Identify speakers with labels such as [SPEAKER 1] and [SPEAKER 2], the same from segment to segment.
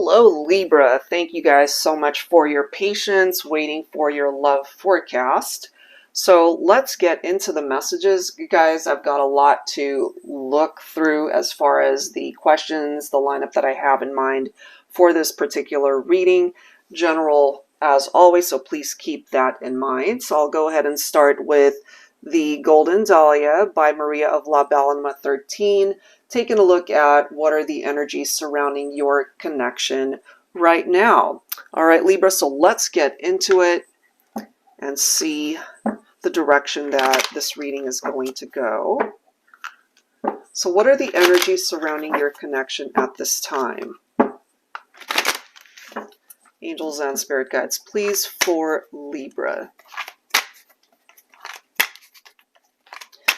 [SPEAKER 1] Hello Libra, thank you guys so much for your patience waiting for your love forecast. So let's get into the messages. You guys, I've got a lot to look through as far as the questions, the lineup that I have in mind for this particular reading. General as always, so please keep that in mind. So I'll go ahead and start with the Golden Dahlia by Maria of La Balma 13. Taking a look at what are the energies surrounding your connection right now. All right, Libra, so let's get into it and see the direction that this reading is going to go. So what are the energies surrounding your connection at this time? Angels and spirit guides, please, for Libra.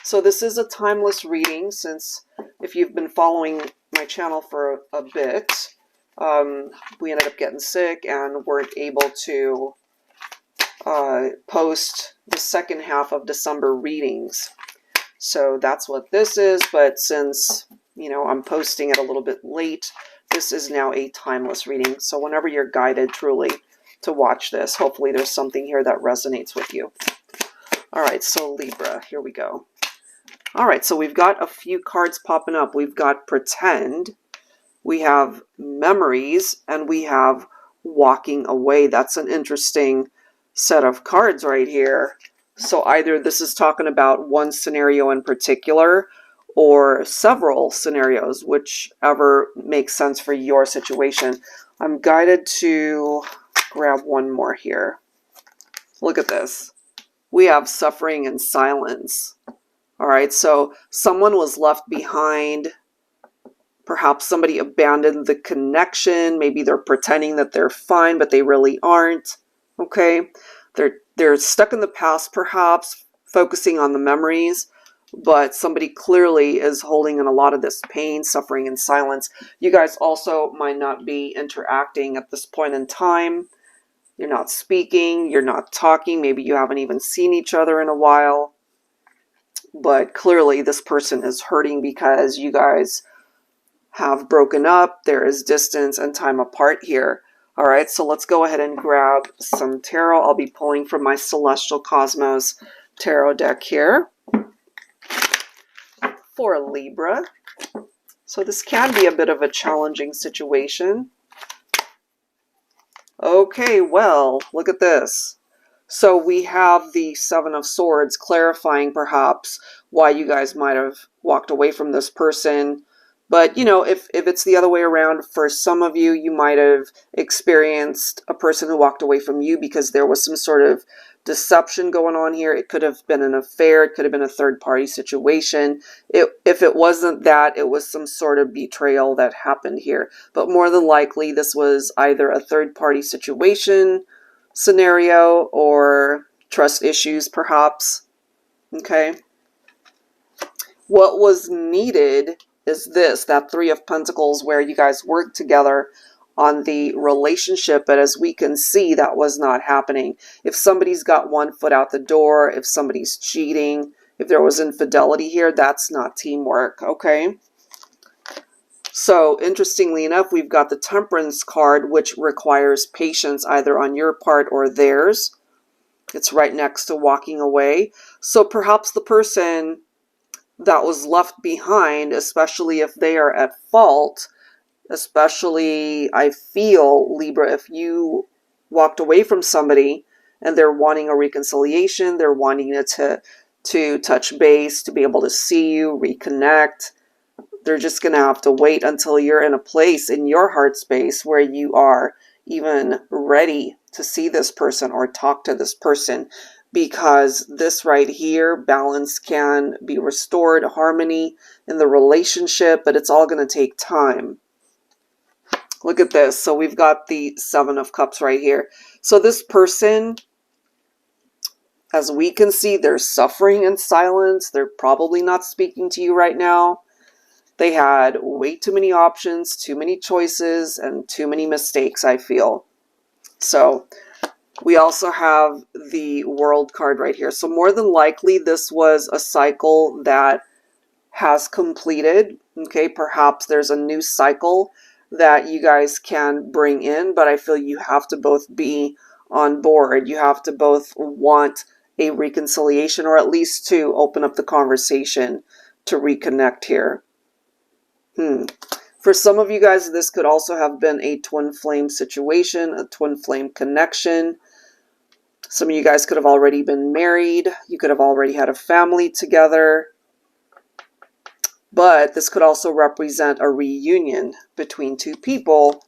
[SPEAKER 1] So this is a timeless reading, since if you've been following my channel for a bit, we ended up getting sick and weren't able to post the second half of December readings. So that's what this is, but since, you know, I'm posting it a little bit late, this is now a timeless reading. So whenever you're guided truly to watch this, hopefully there's something here that resonates with you. All right, so Libra, here we go. All right, so we've got a few cards popping up. We've got Pretend, we have Memories, and we have Walking Away. That's an interesting set of cards right here. So either this is talking about one scenario in particular or several scenarios, whichever makes sense for your situation. I'm guided to grab one more here. Look at this. We have Suffering and Silence. All right, so someone was left behind. Perhaps somebody abandoned the connection. Maybe they're pretending that they're fine, but they really aren't. Okay, they're stuck in the past, perhaps focusing on the memories, but somebody clearly is holding in a lot of this pain, suffering, and silence. You guys also might not be interacting at this point in time. You're not speaking, you're not talking. Maybe you haven't even seen each other in a while. But clearly this person is hurting because you guys have broken up. There is distance and time apart here. All right, so let's go ahead and grab some tarot. I'll be pulling from my Celestial Cosmos tarot deck here for Libra. So this can be a bit of a challenging situation. Okay, well, look at this. So we have the Seven of Swords, clarifying perhaps why you guys might have walked away from this person. But, you know, if it's the other way around, for some of you, you might have experienced a person who walked away from you because there was some sort of deception going on here. It could have been an affair. It could have been a third-party situation. If it wasn't that, it was some sort of betrayal that happened here. But more than likely, this was either a third-party situation, scenario, or trust issues perhaps. Okay, what was needed is this, that Three of Pentacles, where you guys worked together on the relationship, but as we can see, that was not happening. If somebody's got one foot out the door, if somebody's cheating, if there was infidelity here, that's not teamwork. Okay, so interestingly enough, we've got the Temperance card, which requires patience either on your part or theirs. It's right next to Walking Away. So perhaps the person that was left behind, especially if they are at fault, especially I feel, Libra, if you walked away from somebody and they're wanting a reconciliation, they're wanting it to touch base, to be able to see you, reconnect, they're just going to have to wait until you're in a place in your heart space where you are even ready to see this person or talk to this person. Because this right here, balance can be restored, harmony in the relationship, but it's all going to take time. Look at this. So we've got the Seven of Cups right here. So this person, as we can see, they're suffering in silence. They're probably not speaking to you right now. They had way too many options, too many choices, and too many mistakes, I feel. So we also have the World card right here. So more than likely, this was a cycle that has completed. Okay, perhaps there's a new cycle that you guys can bring in, but I feel you have to both be on board. You have to both want a reconciliation, or at least to open up the conversation to reconnect here. For some of you guys, this could also have been a twin flame situation, a twin flame connection. Some of you guys could have already been married. You could have already had a family together. But this could also represent a reunion between two people.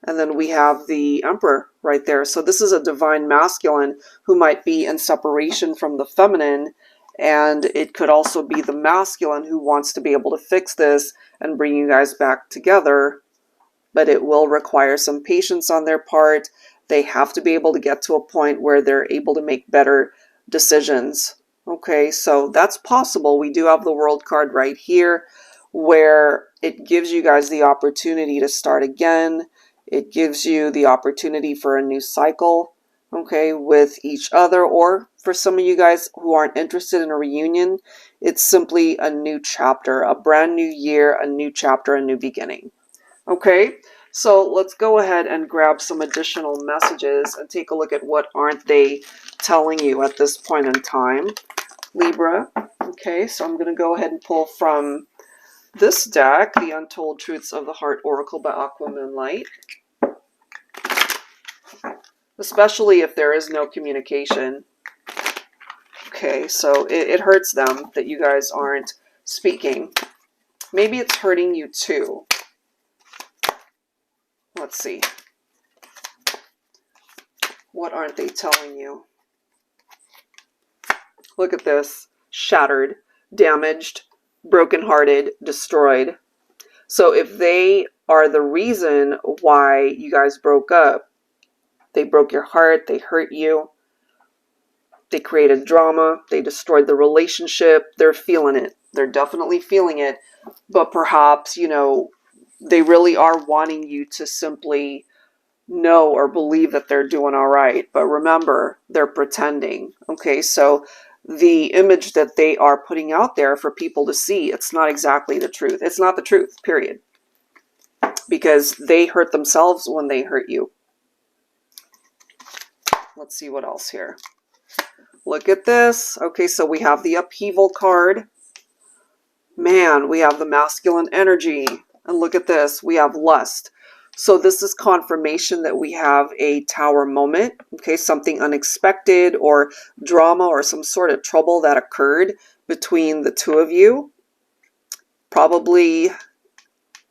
[SPEAKER 1] And then we have the Emperor right there. So this is a divine masculine who might be in separation from the feminine. And it could also be the masculine who wants to be able to fix this and bring you guys back together. But it will require some patience on their part. They have to be able to get to a point where they're able to make better decisions. Okay, so that's possible. We do have the World card right here, where it gives you guys the opportunity to start again. It gives you the opportunity for a new cycle, okay, with each other. Or for some of you guys who aren't interested in a reunion, it's simply a new chapter, a brand new year, a new chapter, a new beginning. Okay, so let's go ahead and grab some additional messages and take a look at what aren't they telling you at this point in time, Libra. Okay, so I'm going to go ahead and pull from this deck, The Untold Truths of the Heart Oracle by Aqua Moonlight. Especially if there is no communication. Okay, so it hurts them that you guys aren't speaking. Maybe it's hurting you too. Let's see. What aren't they telling you? Look at this. Shattered, damaged, brokenhearted, destroyed. So if they are the reason why you guys broke up, they broke your heart, they hurt you, they created drama, they destroyed the relationship, they're feeling it. They're definitely feeling it. But perhaps, you know, they really are wanting you to simply know or believe that they're doing all right. But remember, they're pretending. Okay, so the image that they are putting out there for people to see, it's not exactly the truth. It's not the truth, period. Because they hurt themselves when they hurt you. Let's see what else here. Look at this. Okay, so we have the upheaval card. Man, we have the masculine energy. And look at this. We have lust. So this is confirmation that we have a tower moment. Okay, something unexpected or drama or some sort of trouble that occurred between the two of you. Probably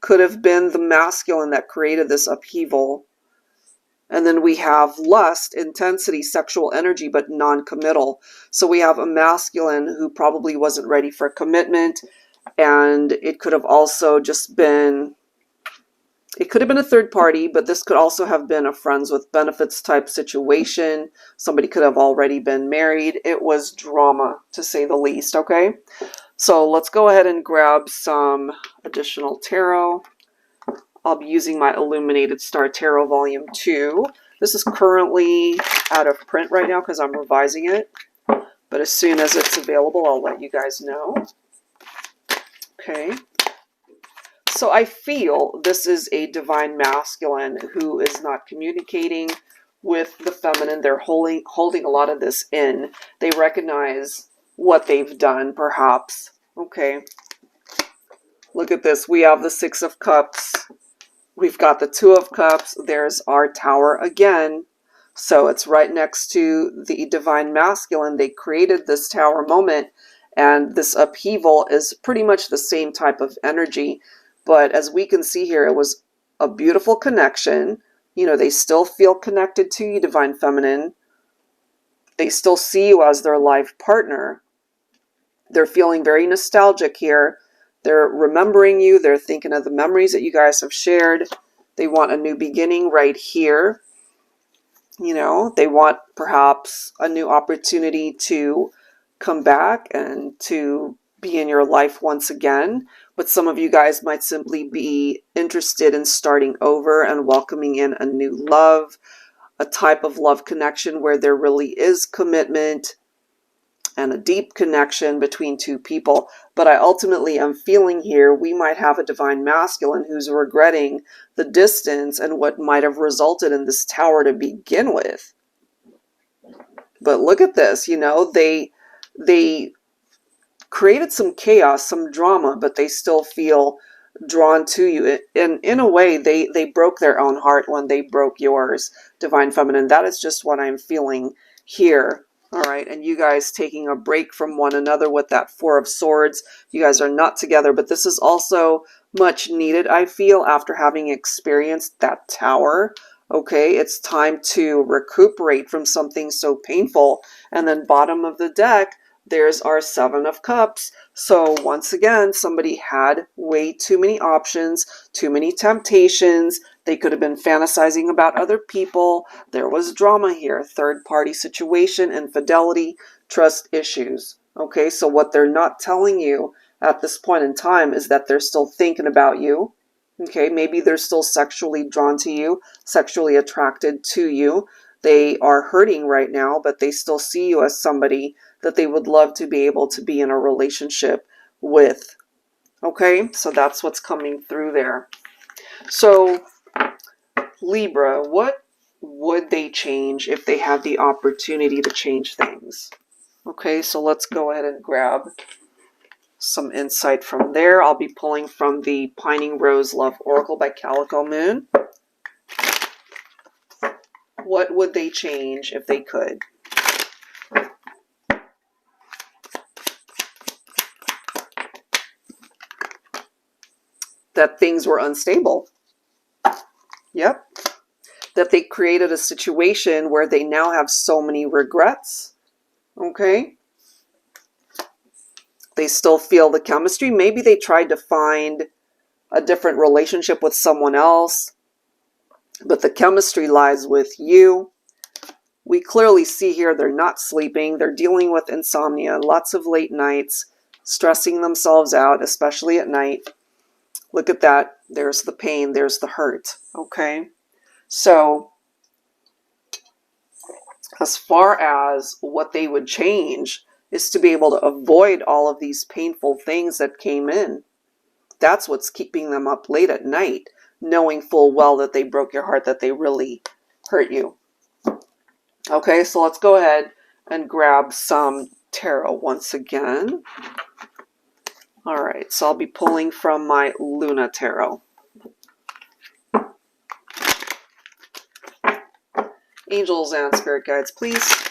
[SPEAKER 1] could have been the masculine that created this upheaval. And then we have lust, intensity, sexual energy, but non-committal. So we have a masculine who probably wasn't ready for commitment. And it could have also just been, it could have been a third party, but this could also have been a friends with benefits type situation. Somebody could have already been married. It was drama, to say the least, okay? So let's go ahead and grab some additional tarot. I'll be using my Illuminated Star Tarot Volume 2. This is currently out of print right now because I'm revising it. But as soon as it's available, I'll let you guys know. Okay. So I feel this is a divine masculine who is not communicating with the feminine. They're holding a lot of this in. They recognize what they've done, perhaps. Okay. Look at this. We have the Six of Cups. We've got the Two of Cups. There's our tower again. So it's right next to the divine masculine. They created this tower moment, and this upheaval is pretty much the same type of energy. But as we can see here, it was a beautiful connection. You know, they still feel connected to you, divine feminine. They still see you as their life partner. They're feeling very nostalgic here. They're remembering you. They're thinking of the memories that you guys have shared. They want a new beginning right here. You know, they want perhaps a new opportunity to come back and to be in your life once again. But some of you guys might simply be interested in starting over and welcoming in a new love, a type of love connection where there really is commitment. and a deep connection between two people. But I ultimately am feeling here we might have a divine masculine who's regretting the distance and what might have resulted in this tower to begin with. But look at this, you know, they created some chaos, some drama, but they still feel drawn to you. And in a way, they broke their own heart when they broke yours, Divine Feminine. That is just what I'm feeling here. All right, and you guys taking a break from one another with that Four of Swords. You guys are not together, but this is also much needed, I feel, after having experienced that tower. Okay, it's time to recuperate from something so painful. And then bottom of the deck, there's our Seven of Cups. So once again, somebody had way too many options, too many temptations. They could have been fantasizing about other people. There was drama here, third-party situation, infidelity, trust issues. Okay, so what they're not telling you at this point in time is that they're still thinking about you. Okay, maybe they're still sexually drawn to you, sexually attracted to you. They are hurting right now, but they still see you as somebody that they would love to be able to be in a relationship with. Okay, so that's what's coming through there. So, Libra, what would they change if they had the opportunity to change things? Okay, so let's go ahead and grab some insight from there. I'll be pulling from the Pining Rose Love Oracle by Calico Moon. What would they change if they could? That things were unstable. Yep. That they created a situation where they now have so many regrets. Okay. They still feel the chemistry. Maybe they tried to find a different relationship with someone else, but the chemistry lies with you. We clearly see here they're not sleeping. They're dealing with insomnia, lots of late nights, stressing themselves out, especially at night. Look at that. There's the pain. There's the hurt. Okay. So as far as what they would change is to be able to avoid all of these painful things that came in. That's what's keeping them up late at night, knowing full well that they broke your heart, that they really hurt you. Okay, so let's go ahead and grab some tarot once again. All right, so I'll be pulling from my Luna Tarot. Angels and spirit guides, please.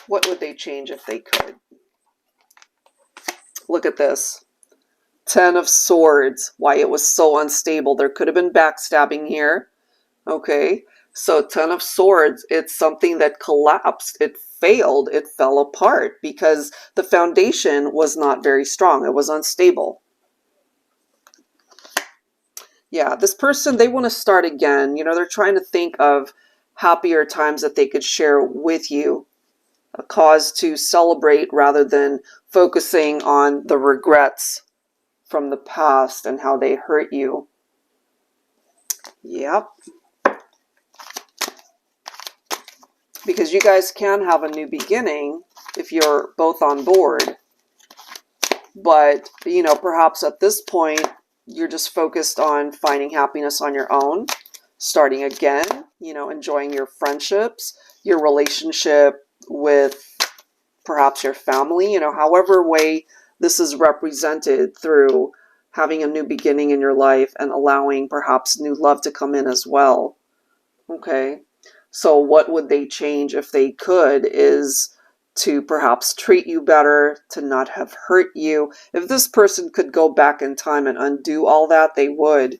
[SPEAKER 1] What would they change if they could? Look at this. Ten of Swords. Why it was so unstable. There could have been backstabbing here. Okay. So Ten of Swords, it's something that collapsed. It failed. It fell apart because the foundation was not very strong. It was unstable. Yeah, this person, they want to start again. You know, they're trying to think of happier times that they could share with you. A cause to celebrate rather than focusing on the regrets from the past and how they hurt you. Yep. Because you guys can have a new beginning if you're both on board. But, you know, perhaps at this point, you're just focused on finding happiness on your own, starting again, you know, enjoying your friendships, your relationship with perhaps your family, you know, however way this is represented through having a new beginning in your life and allowing perhaps new love to come in as well. Okay. So what would they change if they could is to perhaps treat you better, to not have hurt you. If this person could go back in time and undo all that, they would.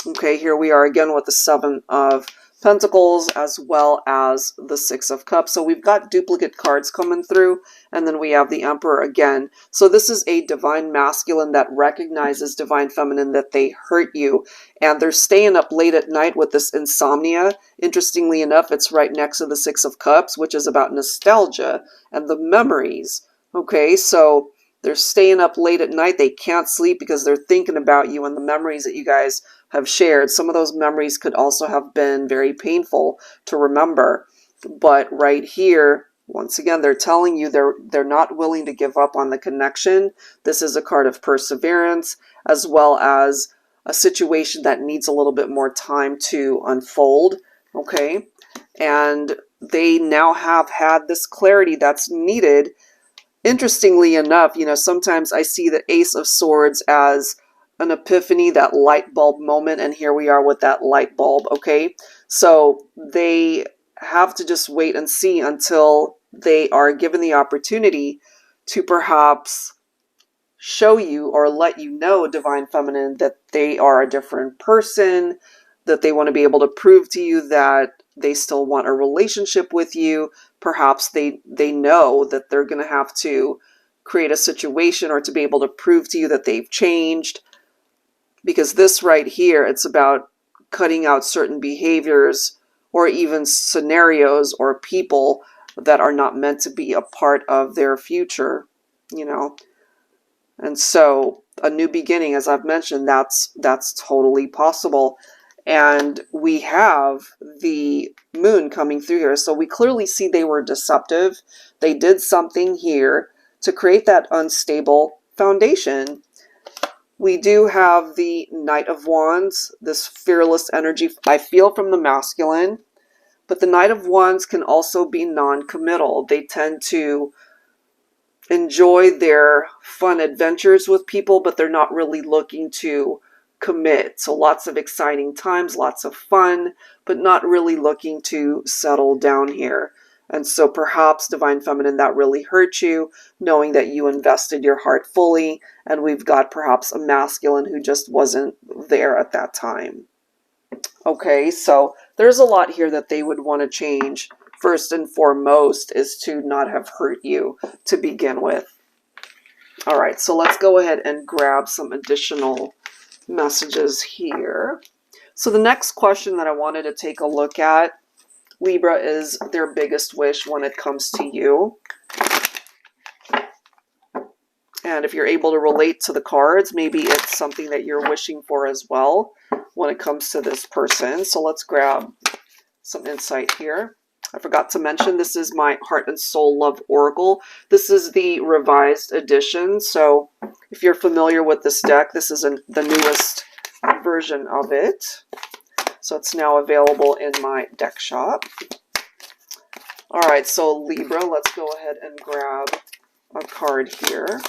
[SPEAKER 1] Okay, here we are again with the Seven of Pentacles as well as the Six of Cups. So we've got duplicate cards coming through, and then we have the Emperor again. So this is a divine masculine that recognizes divine feminine, that they hurt you, and they're staying up late at night with this insomnia. Interestingly enough, it's right next to the Six of Cups, which is about nostalgia and the memories. Okay, so they're staying up late at night. They can't sleep because they're thinking about you and the memories that you guys have shared. Some of those memories could also have been very painful to remember. But right here, once again, they're telling you they're not willing to give up on the connection. This is a card of perseverance, as well as a situation that needs a little bit more time to unfold. Okay, and they now have had this clarity that's needed. Interestingly enough, sometimes I see the Ace of Swords as an epiphany, that light bulb moment, and here we are with that light bulb. Okay, so they have to just wait and see until they are given the opportunity to perhaps show you or let you know, Divine Feminine, that they are a different person, that they want to be able to prove to you that they still want a relationship with you. Perhaps they know that they're going to have to create a situation or to be able to prove to you that they've changed. Because this right here, it's about cutting out certain behaviors or even scenarios or people that are not meant to be a part of their future, And so a new beginning, as I've mentioned, that's totally possible. And we have the moon coming through here. So we clearly see they were deceptive. They did something here to create that unstable foundation. We do have the Knight of Wands, this fearless energy I feel from the masculine. But the Knight of Wands can also be non-committal. They tend to enjoy their fun adventures with people, but they're not really looking to commit. So lots of exciting times, lots of fun, but not really looking to settle down here. And so perhaps, Divine Feminine, that really hurt you, knowing that you invested your heart fully, and we've got perhaps a masculine who just wasn't there at that time. Okay, so there's a lot here that they would want to change. First and foremost is to not have hurt you to begin with. All right, so let's go ahead and grab some additional messages here. So the next question that I wanted to take a look at, Libra, is their biggest wish when it comes to you. And if you're able to relate to the cards, maybe it's something that you're wishing for as well when it comes to this person. So let's grab some insight here. I forgot to mention, this is my Heart and Soul Love Oracle. This is the revised edition. So if you're familiar with this deck, this is the newest version of it. So it's now available in my deck shop. All right, so Libra, let's go ahead and grab a card here.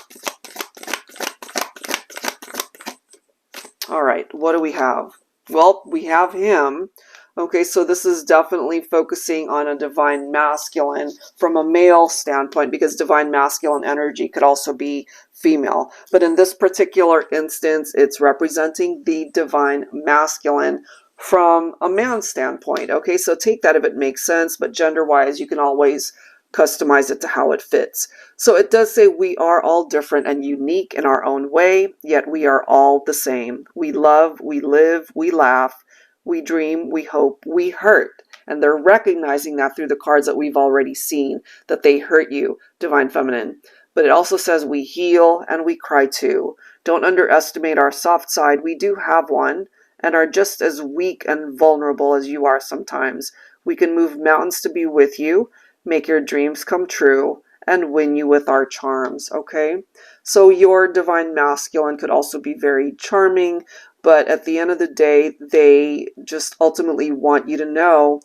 [SPEAKER 1] All right, what do we have? Well, we have him. Okay, so this is definitely focusing on a divine masculine from a male standpoint, because divine masculine energy could also be female. But in this particular instance, it's representing the divine masculine from a man's standpoint. Okay, so take that if it makes sense, but gender-wise, you can always customize it to how it fits. So it does say we are all different and unique in our own way, yet we are all the same. We love, we live, we laugh, we dream, we hope, we hurt. And they're recognizing that through the cards that we've already seen, that they hurt you, Divine Feminine. But it also says we heal and we cry too. Don't underestimate our soft side. We do have one and are just as weak and vulnerable as you are sometimes. We can move mountains to be with you, make your dreams come true, and win you with our charms, okay? So your divine masculine could also be very charming, but at the end of the day, they just ultimately want you to know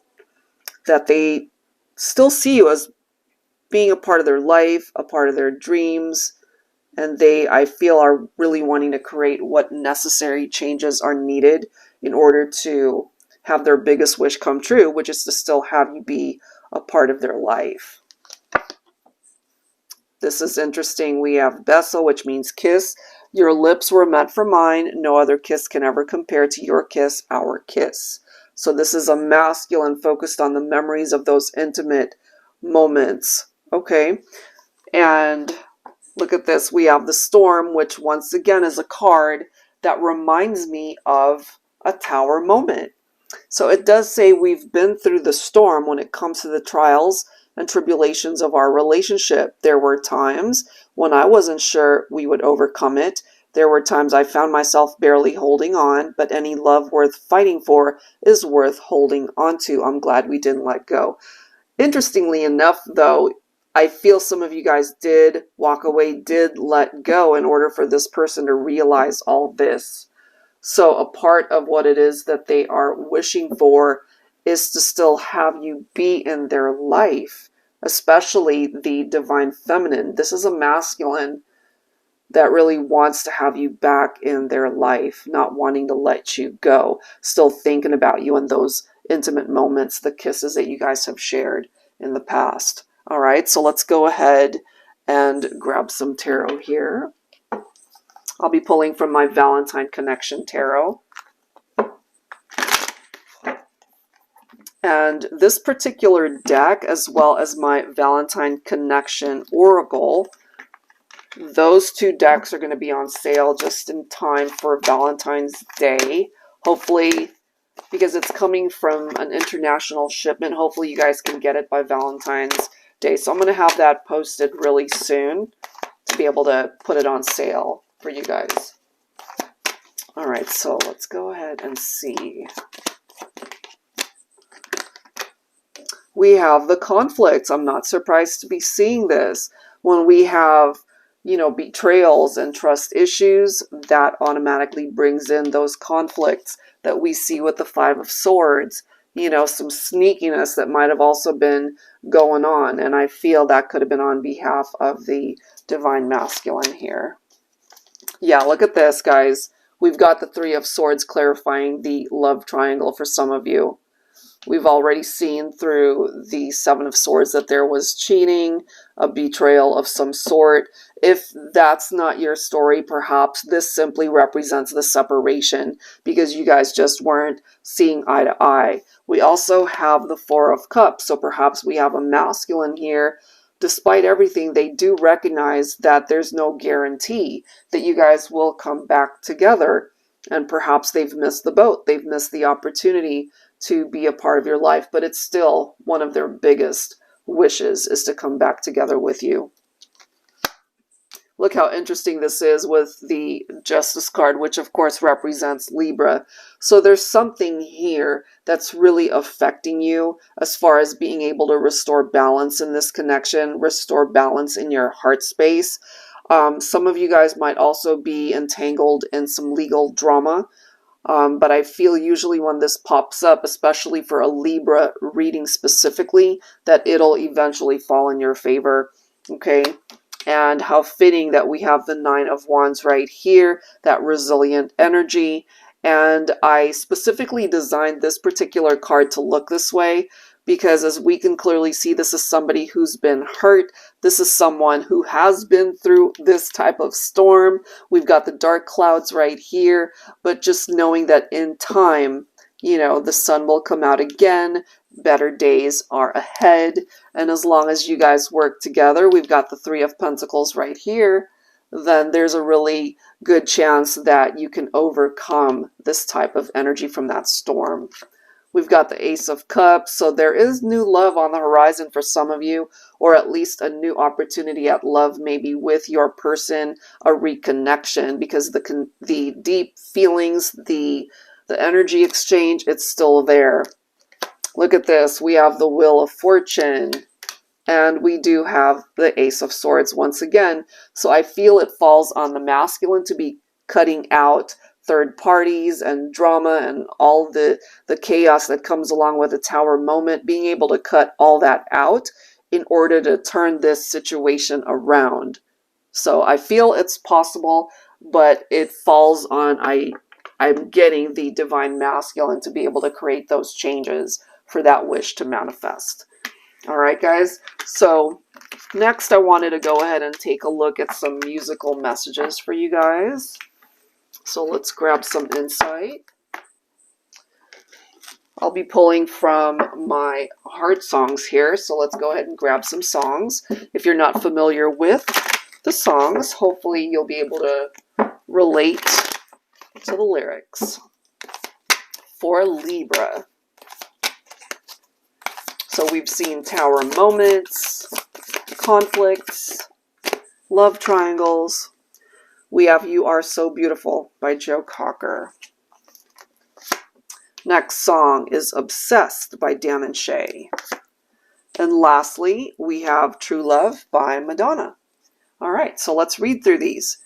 [SPEAKER 1] that they still see you as being a part of their life, a part of their dreams, and they, I feel, are really wanting to create what necessary changes are needed in order to have their biggest wish come true, which is to still have you be a part of their life. This is interesting. We have Beso, which means kiss. Your lips were meant for mine. No other kiss can ever compare to your kiss, our kiss. So this is a masculine focused on the memories of those intimate moments. Okay. And look at this. We have the Storm, which once again is a card that reminds me of a Tower moment. So it does say we've been through the storm when it comes to the trials and tribulations of our relationship. There were times when I wasn't sure we would overcome it. There were times I found myself barely holding on, but any love worth fighting for is worth holding on to. I'm glad we didn't let go. Interestingly enough, though, I feel some of you guys did walk away, did let go in order for this person to realize all this. So a part of what it is that they are wishing for is to still have you be in their life, especially the divine feminine. This is a masculine that really wants to have you back in their life, not wanting to let you go, still thinking about you in those intimate moments, the kisses that you guys have shared in the past. All right, so let's go ahead and grab some tarot here. I'll be pulling from my Valentine Connection Tarot. And this particular deck, as well as my Valentine Connection Oracle, those two decks are going to be on sale just in time for Valentine's Day. Hopefully, because it's coming from an international shipment, hopefully you guys can get it by Valentine's Day. So I'm going to have that posted really soon to be able to put it on sale for you guys. All right, so let's go ahead and see. We have the conflicts. I'm not surprised to be seeing this. When we have, you know, betrayals and trust issues, that automatically brings in those conflicts that we see with the Five of Swords. You know, some sneakiness that might have also been going on. And I feel that could have been on behalf of the divine masculine here. Yeah, look at this, guys. We've got the Three of Swords clarifying the love triangle for some of you. We've already seen through the Seven of Swords that there was cheating, a betrayal of some sort. If that's not your story, perhaps this simply represents the separation because you guys just weren't seeing eye to eye. We also have the Four of Cups, so perhaps we have a masculine here. Despite everything, they do recognize that there's no guarantee that you guys will come back together. And perhaps they've missed the boat. They've missed the opportunity to be a part of your life, but it's still one of their biggest wishes is to come back together with you. Look how interesting this is with the Justice card, which of course represents Libra. So there's something here that's really affecting you as far as being able to restore balance in this connection, restore balance in your heart space. Some of you guys might also be entangled in some legal drama. But I feel usually when this pops up, especially for a Libra reading specifically, that it'll eventually fall in your favor, okay? And how fitting that we have the Nine of Wands right here, that resilient energy. And I specifically designed this particular card to look this way because as we can clearly see, this is somebody who's been hurt. This is someone who has been through this type of storm. We've got the dark clouds right here, but just knowing that in time, you know, the sun will come out again, better days are ahead, and as long as you guys work together, we've got the Three of Pentacles right here, then there's a really good chance that you can overcome this type of energy from that storm. We've got the Ace of Cups, so there is new love on the horizon for some of you, or at least a new opportunity at love, maybe with your person, a reconnection, because the deep feelings, the energy exchange, it's still there. Look at this. We have the Wheel of Fortune, and we do have the Ace of Swords once again. So I feel it falls on the masculine to be cutting out third parties and drama and all the chaos that comes along with a Tower moment, being able to cut all that out in order to turn this situation around. So I feel it's possible, but it falls on, I'm getting the divine masculine to be able to create those changes for that wish to manifest. All right, guys. So next I wanted to go ahead and take a look at some musical messages for you guys. So let's grab some insight. I'll be pulling from my heart songs here, so let's go ahead and grab some songs. If you're not familiar with the songs, hopefully you'll be able to relate to the lyrics. For Libra. So we've seen Tower moments, conflicts, love triangles. We have You Are So Beautiful by Joe Cocker. Next song is Obsessed by Dan and Shay. And lastly, we have True Love by Madonna. All right, so let's read through these.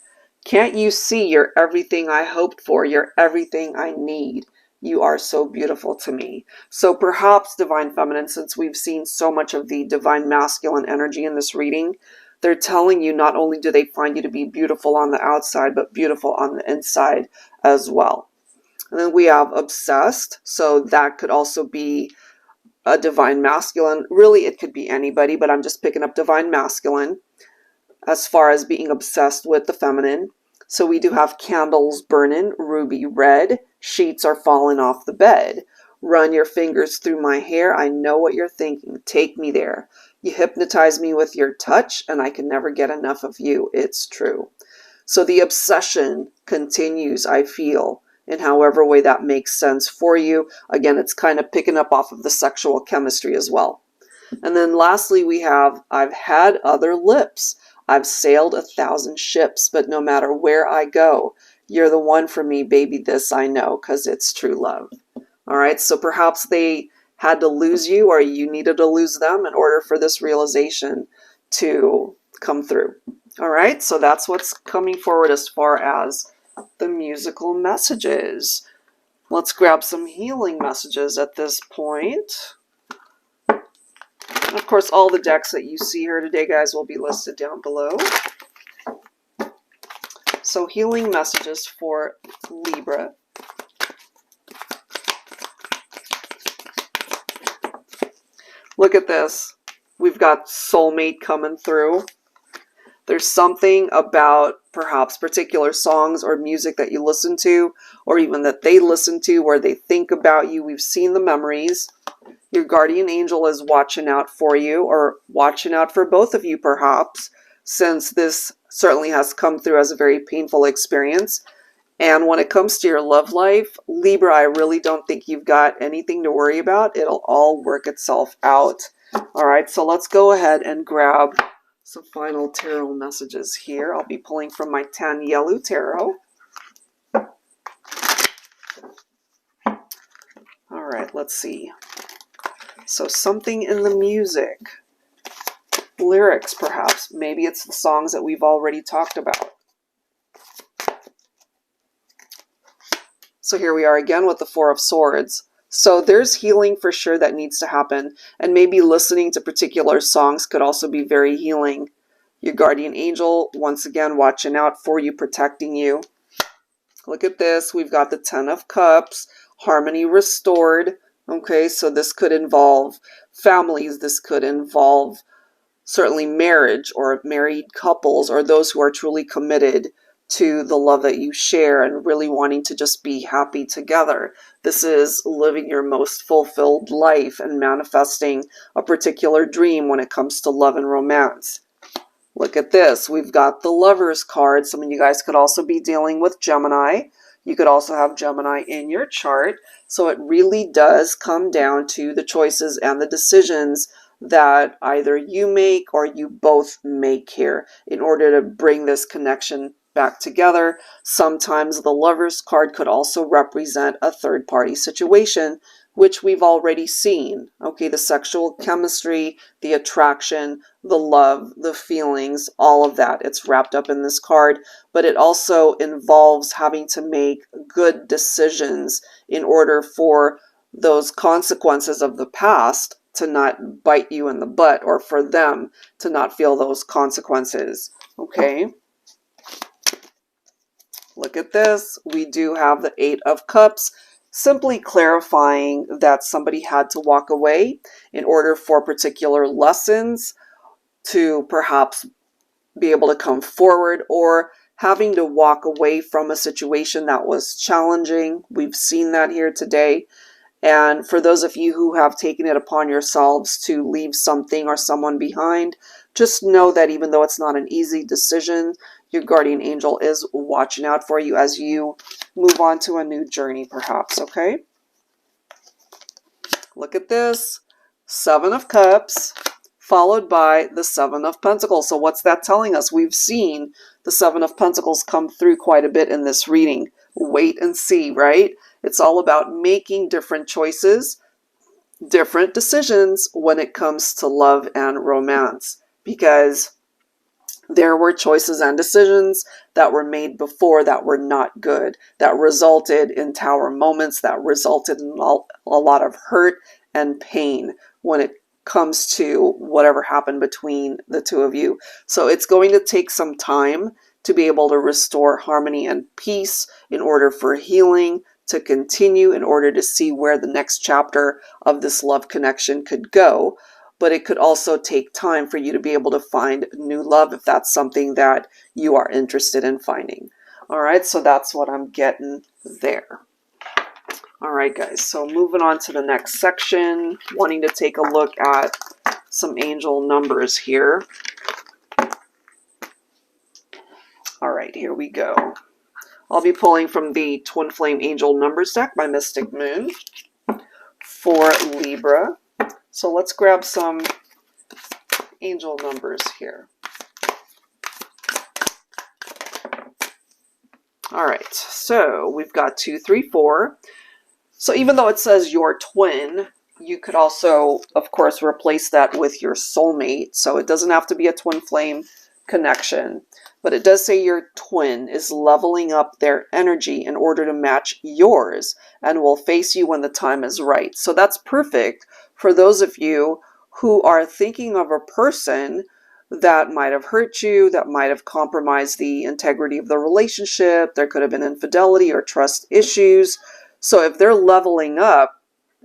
[SPEAKER 1] Can't you see you're everything I hoped for? You're everything I need. You are so beautiful to me. So perhaps Divine Feminine, since we've seen so much of the Divine Masculine energy in this reading, they're telling you not only do they find you to be beautiful on the outside, but beautiful on the inside as well. And then we have Obsessed. So that could also be a Divine Masculine. Really, it could be anybody, but I'm just picking up Divine Masculine as far as being obsessed with the feminine. So we do have candles burning, ruby red, sheets are falling off the bed. Run your fingers through my hair, I know what you're thinking, take me there. You hypnotize me with your touch, and I can never get enough of you, it's true. So the obsession continues, I feel, in however way that makes sense for you. Again, it's kind of picking up off of the sexual chemistry as well. And then lastly, we have, I've had other lips. I've sailed 1,000 ships, but no matter where I go, you're the one for me, baby, this I know, because it's true love. All right, so perhaps they had to lose you or you needed to lose them in order for this realization to come through. All right, so that's what's coming forward as far as the musical messages. Let's grab some healing messages at this point. And of course, all the decks that you see here today, guys, will be listed down below. So healing messages for Libra. Look at this. We've got soulmate coming through. There's something about perhaps particular songs or music that you listen to, or even that they listen to, where they think about you. We've seen the memories. Your guardian angel is watching out for you, or watching out for both of you perhaps, since this certainly has come through as a very painful experience. And when it comes to your love life, Libra, I really don't think you've got anything to worry about. It'll all work itself out. All right, so let's go ahead and grab some final tarot messages here. I'll be pulling from my Taniellu tarot. All right, let's see. So something in the music, lyrics perhaps, maybe it's the songs that we've already talked about. So here we are again with the Four of Swords. So there's healing for sure that needs to happen, and maybe listening to particular songs could also be very healing. Your guardian angel, once again, watching out for you, protecting you. Look at this. We've got the Ten of Cups, harmony restored. Okay, so this could involve families. This could involve certainly marriage or married couples or those who are truly committed to the love that you share and really wanting to just be happy together. This is living your most fulfilled life and manifesting a particular dream when it comes to love and romance. Look at this. We've got the Lovers card. Some of you guys could also be dealing with Gemini. You could also have Gemini in your chart. So it really does come down to the choices and the decisions that either you make or you both make here in order to bring this connection back together. Sometimes the Lovers card could also represent a third-party situation, which we've already seen. Okay, the sexual chemistry, the attraction, the love, the feelings, all of that. It's wrapped up in this card, but it also involves having to make good decisions in order for those consequences of the past to not bite you in the butt, or for them to not feel those consequences. Okay. Look at this. We do have the Eight of Cups, simply clarifying that somebody had to walk away in order for particular lessons to perhaps be able to come forward, or having to walk away from a situation that was challenging. We've seen that here today. And for those of you who have taken it upon yourselves to leave something or someone behind, just know that even though it's not an easy decision, your guardian angel is watching out for you as you move on to a new journey, perhaps, okay? Look at this. Seven of Cups, followed by the Seven of Pentacles. So what's that telling us? We've seen the Seven of Pentacles come through quite a bit in this reading. Wait and see, right? It's all about making different choices different decisions when it comes to love and romance, because there were choices and decisions that were made before that were not good, that resulted in tower moments, that resulted in a lot of hurt and pain when it comes to whatever happened between the two of you. So it's going to take some time to be able to restore harmony and peace in order for healing to continue, in order to see where the next chapter of this love connection could go. But it could also take time for you to be able to find new love if that's something that you are interested in finding. All right, so that's what I'm getting there. All right, guys, so moving on to the next section, wanting to take a look at some angel numbers here. All right, here we go. I'll be pulling from the Twin Flame Angel Numbers deck by Mystic Moon for Libra. So let's grab some angel numbers here. All right, so we've got 2, 3, 4. So even though it says your twin, you could also, of course, replace that with your soulmate. So it doesn't have to be a twin flame connection, but it does say your twin is leveling up their energy in order to match yours and will face you when the time is right. So that's perfect for those of you who are thinking of a person that might have hurt you, that might have compromised the integrity of the relationship. There could have been infidelity or trust issues. So if they're leveling up,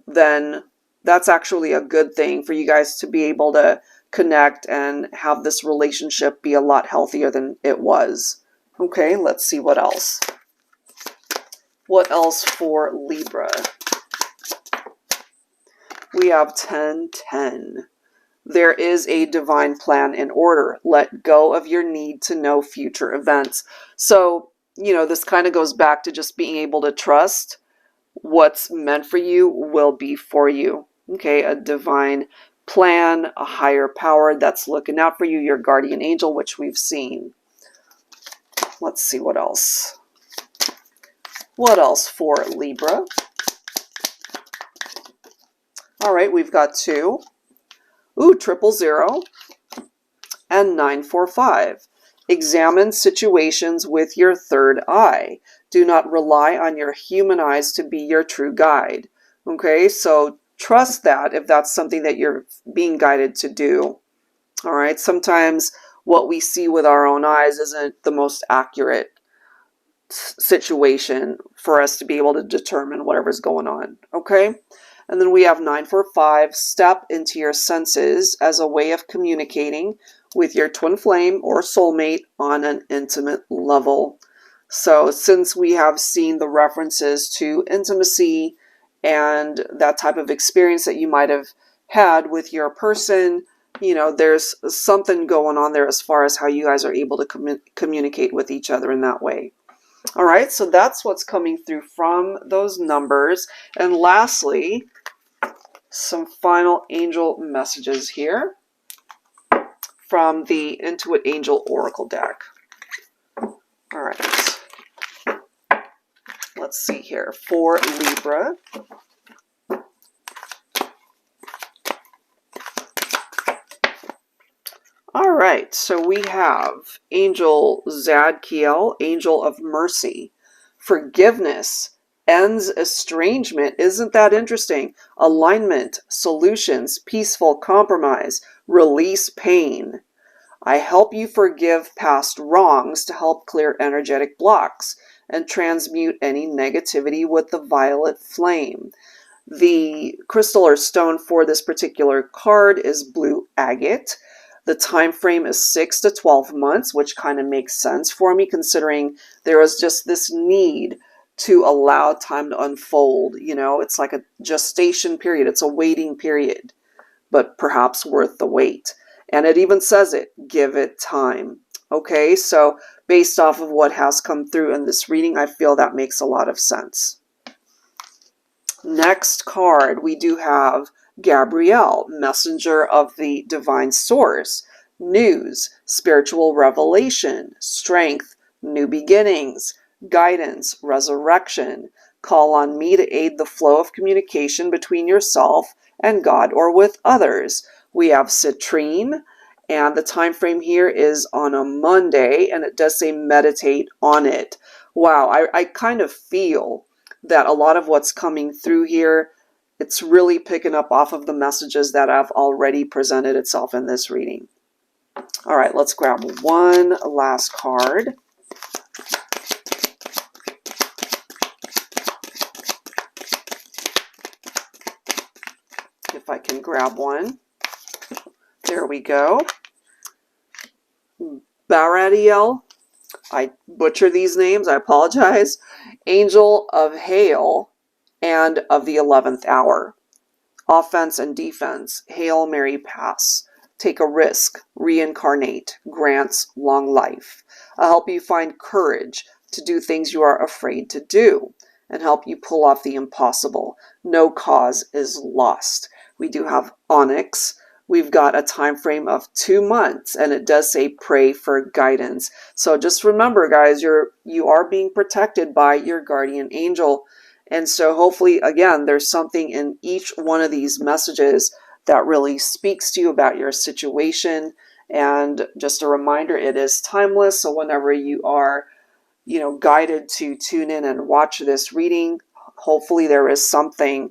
[SPEAKER 1] then that's actually a good thing for you guys to be able to connect and have this relationship be a lot healthier than it was. Okay, let's see what else. What else for Libra? We have 10-10. There is a divine plan in order. Let go of your need to know future events. So, this kind of goes back to just being able to trust what's meant for you will be for you. Okay, a divine plan, a higher power that's looking out for you, your guardian angel, which we've seen. Let's see what else. What else for Libra? All right, we've got 2. Ooh, 000 and 945. Examine situations with your third eye. Do not rely on your human eyes to be your true guide. Okay, so trust that if that's something that you're being guided to do. All right, sometimes what we see with our own eyes isn't the most accurate situation for us to be able to determine whatever's going on. Okay, and then we have 945. Step into your senses as a way of communicating with your twin flame or soulmate on an intimate level. So since we have seen the references to intimacy and that type of experience that you might have had with your person, there's something going on there as far as how you guys are able to communicate with each other in that way. All right, so that's what's coming through from those numbers. And lastly, some final angel messages here from the Intuit Angel Oracle deck. All right, let's see here for Libra. All right, so we have Angel Zadkiel, Angel of Mercy. Forgiveness ends estrangement. Isn't that interesting? Alignment, solutions, peaceful compromise, release pain. I help you forgive past wrongs to help clear energetic blocks and transmute any negativity with the violet flame. The crystal or stone for this particular card is blue agate. The time frame is 6 to 12 months, which kind of makes sense for me considering there was just this need to allow time to unfold. It's like a gestation period. It's a waiting period, but perhaps worth the wait. And it even says it, give it time. Okay, so based off of what has come through in this reading, I feel that makes a lot of sense. Next card, we do have Gabrielle, messenger of the divine source, news, spiritual revelation, strength, new beginnings, guidance, resurrection. Call on me to aid the flow of communication between yourself and God or with others. We have citrine, and the time frame here is on a Monday, and it does say meditate on it. Wow, I kind of feel that a lot of what's coming through here, it's really picking up off of the messages that have already presented itself in this reading. All right, let's grab one last card. If I can grab one. There we go. Baradiel. I butcher these names, I apologize. Angel of Hail and of the 11th hour. Offense and defense. Hail Mary pass. Take a risk. Reincarnate. Grants long life. I'll help you find courage to do things you are afraid to do and help you pull off the impossible. No cause is lost. We do have onyx. We've got a time frame of 2 months, and it does say pray for guidance. So just remember, guys, you are being protected by your guardian angel. And so hopefully, again, there's something in each one of these messages that really speaks to you about your situation. And just a reminder, it is timeless. So whenever you are, guided to tune in and watch this reading, hopefully there is something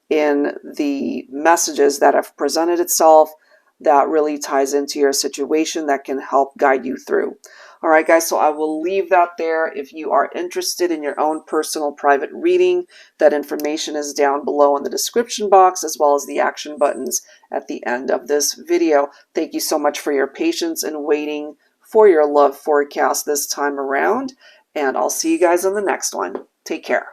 [SPEAKER 1] in the messages that have presented itself that really ties into your situation that can help guide you through. All right, guys, so I will leave that there. If you are interested in your own personal private reading, that information is down below in the description box, as well as the action buttons at the end of this video. Thank you so much for your patience in waiting for your love forecast this time around, and I'll see you guys on the next one. Take care.